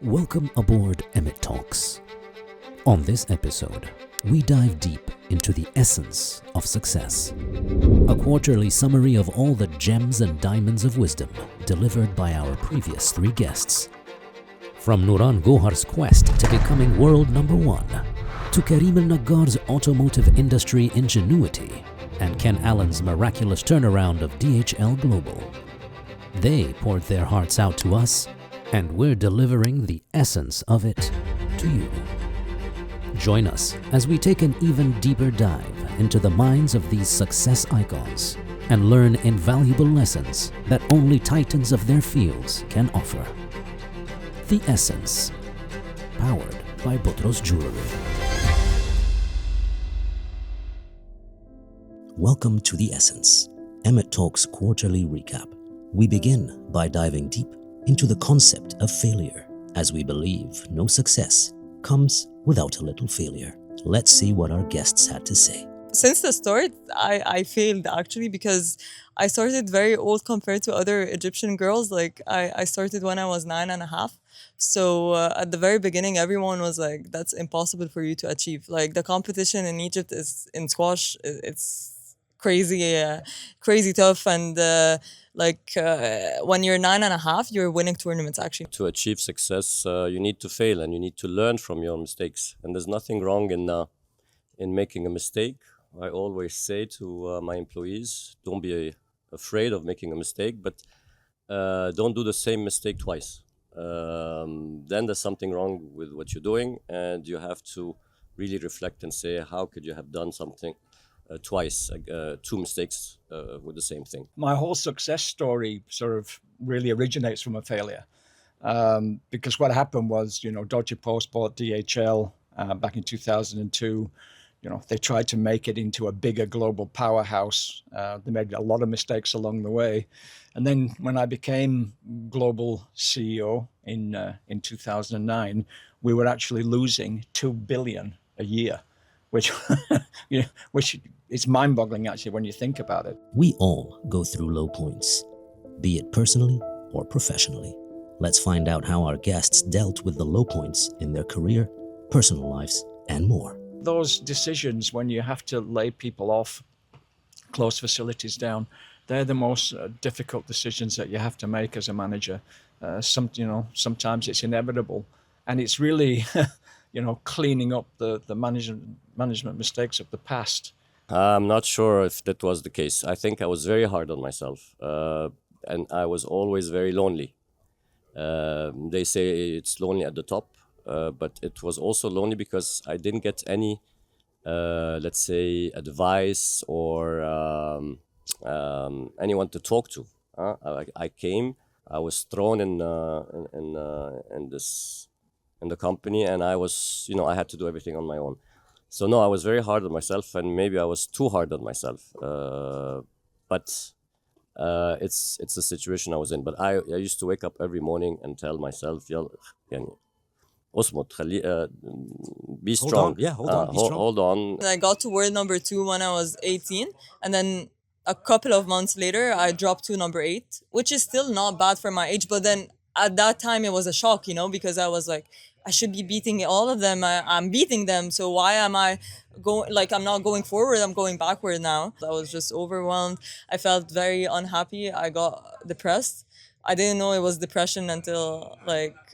Welcome aboard EMIT Talks. On this episode, we dive deep into the essence of success. A quarterly summary of all the gems and diamonds of wisdom delivered by our previous three guests. From Nouran Gohar's quest to becoming world number one, to Karim El Naggar's automotive industry ingenuity, and Ken Allen's miraculous turnaround of DHL Global. They poured their hearts out to us, and we're delivering the essence of it to you. Join us as we take an even deeper dive into the minds of these success icons and learn invaluable lessons that only titans of their fields can offer. The Essence, powered by Butros Jewelry. Welcome to The Essence, EMIT Talks quarterly recap. We begin by diving deep into the concept of failure, as we believe no success comes without a little failure. Let's see what our guests had to say. Since the start, I failed actually because I started very old compared to other Egyptian girls. Like I started when I was 9.5. So at the very beginning, everyone was like, that's impossible for you to achieve. Like the competition in Egypt is in squash. It's crazy tough. And when you're 9.5, you're winning tournaments actually. To achieve success, you need to fail and you need to learn from your mistakes. And there's nothing wrong in making a mistake. I always say to my employees, don't be afraid of making a mistake, but don't do the same mistake twice. Then there's something wrong with what you're doing, and you have to really reflect and say, how could you have done something twice, two mistakes with the same thing? My whole success story sort of really originates from a failure. Because what happened was, Deutsche Post bought DHL back in 2002. They tried to make it into a bigger global powerhouse. They made a lot of mistakes along the way. And then when I became global CEO in 2009, we were actually losing 2 billion a year, which is mind-boggling actually when you think about it. We all go through low points, be it personally or professionally. Let's find out how our guests dealt with the low points in their career, personal lives, and more. Those decisions when you have to lay people off, close facilities down, they're the most difficult decisions that you have to make as a manager. Sometimes it's inevitable, and it's really, cleaning up the management mistakes of the past. I'm not sure if that was the case. I think I was very hard on myself, and I was always very lonely. They say it's lonely at the top, but it was also lonely because I didn't get any, let's say, advice or anyone to talk to. I came, I was thrown in the company, and I was, I had to do everything on my own. So no, I was very hard on myself, and maybe I was too hard on myself. But it's a situation I was in. But I used to wake up every morning and tell myself, يعني اصمت be strong. Hold on. I got to world number 2 when I was 18, and then a couple of months later, I dropped to number 8, which is still not bad for my age. But then at that time, it was a shock, because I was like, I should be beating all of them. I'm beating them. So why am I going, I'm not going forward, I'm going backward now. I was just overwhelmed. I felt very unhappy. I got depressed. I didn't know it was depression until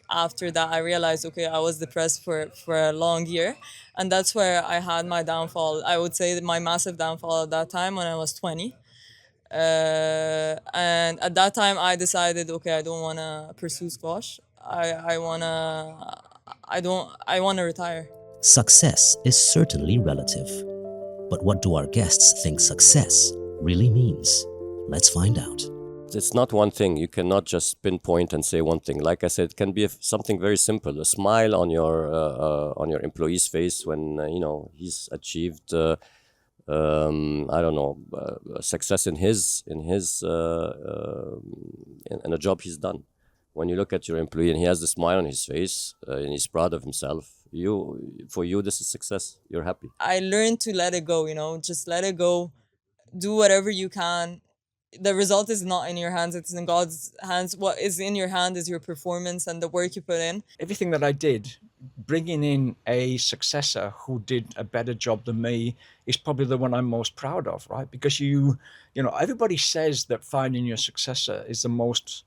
after that I realized, okay, I was depressed for a long year. And that's where I had my downfall. I would say that my massive downfall at that time when I was 20. And at that time I decided, okay, I don't want to pursue squash. I want to retire. Success is certainly relative. But what do our guests think success really means? Let's find out. It's not one thing. You cannot just pinpoint and say one thing. Like I said, it can be something very simple. A smile on your employee's face when he's achieved success in a job he's done. When you look at your employee and he has the smile on his face and he's proud of himself, for you this is success. You're happy. I learned to let it go. Just let it go. Do whatever you can. the result is not in your hands, it's in God's hands. What is in your hand is your performance and the work you put in. Everything that I did, bringing in a successor who did a better job than me is probably the one I'm most proud of, right? Because everybody says that finding your successor is the most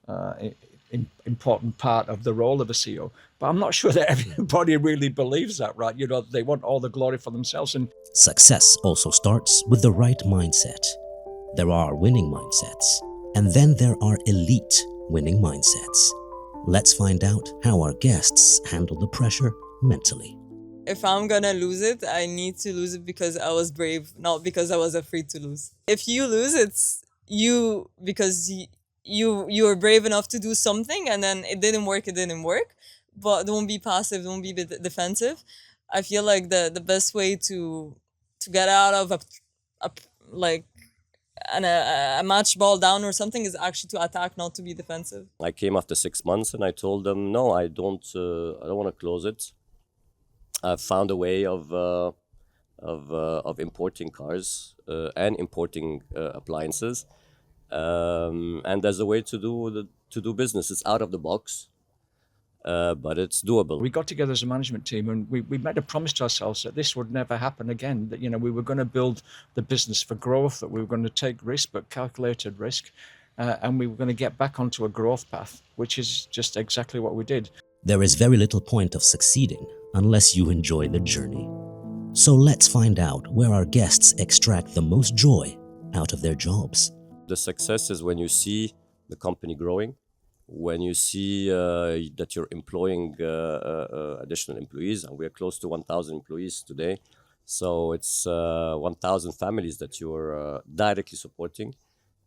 important part of the role of a CEO, but I'm not sure that everybody really believes that, right? They want all the glory for themselves. And Success also starts with the right mindset. There are winning mindsets, and then there are elite winning mindsets. Let's find out how our guests handle the pressure mentally. If I'm gonna lose it, I need to lose it because I was brave, not because I was afraid to lose. If you lose, it's you because you were brave enough to do something and then it didn't work. But don't be passive, don't be defensive. I feel like the best way to get out of a match ball down or something is actually to attack, not to be defensive. I came after 6 months and I told them, no, I don't want to close it. I've found a way of importing cars and importing appliances, and there's a way to do business. It's out of the box, but it's doable. we got together as a management team and we made a promise to ourselves that this would never happen again, that we were going to build the business for growth, that we were going to take risk, but calculated risk, and we were going to get back onto a growth path, which is just exactly what we did. There is very little point of succeeding unless you enjoy the journey. So let's find out where our guests extract the most joy out of their jobs. The success is when you see the company growing, when you see that you're employing additional employees, and we're close to 1,000 employees today. So it's 1,000 families that you're directly supporting,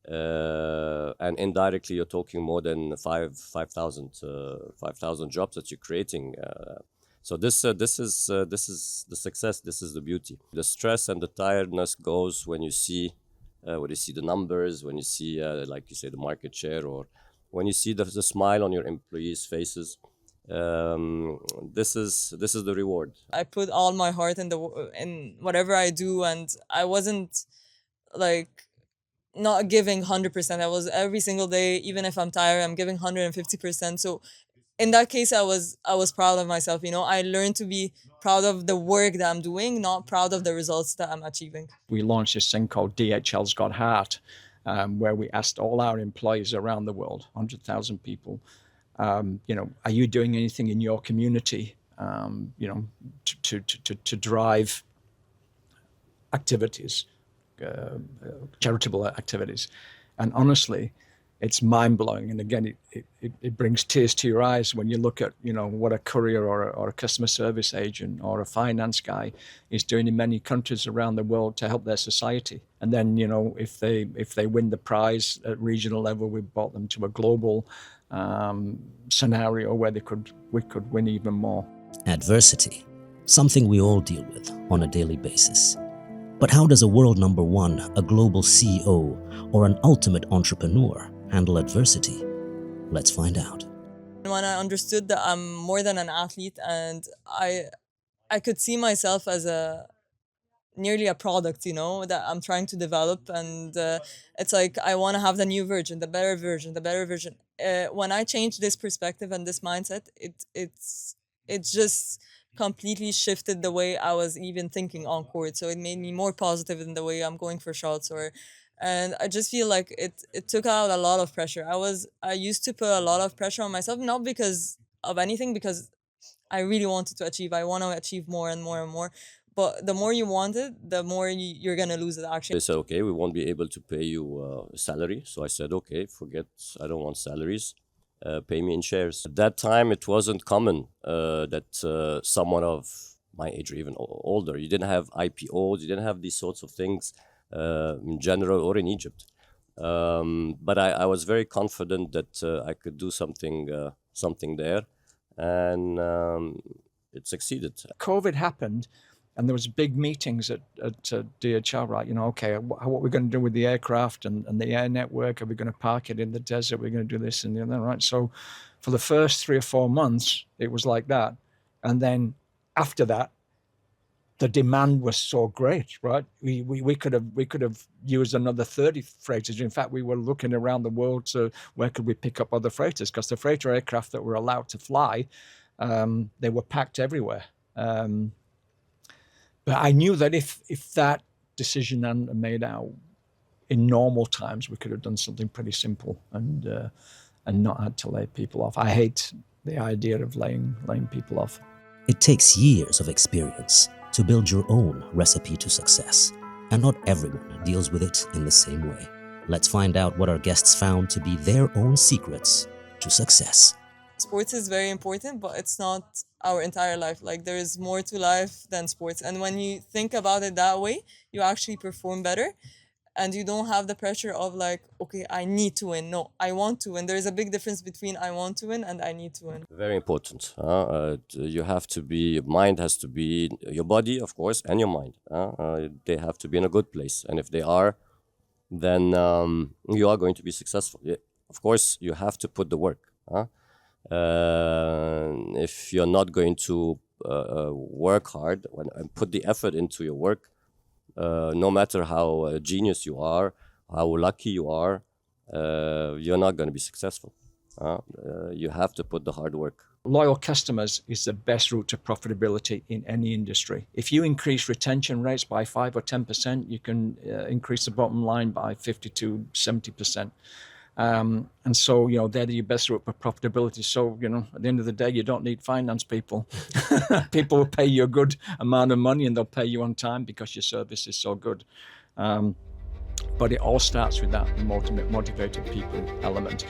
and indirectly you're talking more than 5,000 jobs that you're creating. So this is the success. This is the beauty. The stress and the tiredness goes when you see the numbers, when you see like you say the market share, or when you see the smile on your employees' faces. This is the reward. I put all my heart in whatever I do, and I wasn't like not giving 100%. I was every single day, even if I'm tired, I'm giving 150%. So in that case, I was proud of myself. I learned to be proud of the work that I'm doing, not proud of the results that I'm achieving. We launched this thing called DHL's Got Heart, where we asked all our employees around the world, 100,000 people, are you doing anything in your community, to drive activities, charitable activities? And honestly, it's mind-blowing. And again, it brings tears to your eyes when you look at, what a courier or a customer service agent or a finance guy is doing in many countries around the world to help their society. And then, if they win the prize at regional level, we brought them to a global scenario where we could win even more. Adversity, something we all deal with on a daily basis. But how does a world number one, a global CEO, or an ultimate entrepreneur handle adversity? Let's find out. When I understood that I'm more than an athlete, and I could see myself as nearly a product, that I'm trying to develop, and it's like I want to have the new version, the better version. When I changed this perspective and this mindset, it just completely shifted the way I was even thinking on court. So it made me more positive in the way I'm going for shots, and I just feel like it took out a lot of pressure. I used to put a lot of pressure on myself, not because of anything, because I really wanted to achieve. I want to achieve more and more and more. But the more you want it, the more you're going to lose it, actually. They said, okay, we won't be able to pay you a salary. So I said, okay, forget, I don't want salaries. Pay me in shares. At that time, it wasn't common that someone of my age or even older, you didn't have IPOs, you didn't have these sorts of things in general or in Egypt. But I was very confident that I could do something there, and it succeeded. COVID happened, and there was big meetings at DHL, right? Okay, what are we going to do with the aircraft and the air network? Are we going to park it in the desert? We're going to do this and the other, right? So for the first 3 or 4 months, it was like that. And then after that, the demand was so great, right? We could have used another 30 freighters. In fact, we were looking around the world to where could we pick up other freighters, because the freighter aircraft that were allowed to fly, they were packed everywhere. But I knew that if that decision hadn't been made out in normal times, we could have done something pretty simple and not had to lay people off. I hate the idea of laying people off. It takes years of experience to build your own recipe to success, and not everyone deals with it in the same way. Let's find out what our guests found to be their own secrets to success. Sports is very important, but it's not our entire life. Like, there is more to life than sports. And when you think about it that way, you actually perform better. And you don't have the pressure of like, okay, I need to win. No, I want to win. There is a big difference between I want to win and I need to win. Very important. You have to be, mind has to be, your body, of course, and your mind. They have to be in a good place. And if they are, then you are going to be successful. Of course, you have to put the work. If you're not going to work hard and put the effort into your work, no matter how genius you are, how lucky you are, you're not going to be successful. You have to put the hard work. Loyal customers is the best route to profitability in any industry. If you increase retention rates by 5 or 10%, you can increase the bottom line by 50 to 70%. And so, they're your best route for profitability. So, at the end of the day, you don't need finance people. People will pay you a good amount of money and they'll pay you on time because your service is so good. But it all starts with that motivated people element.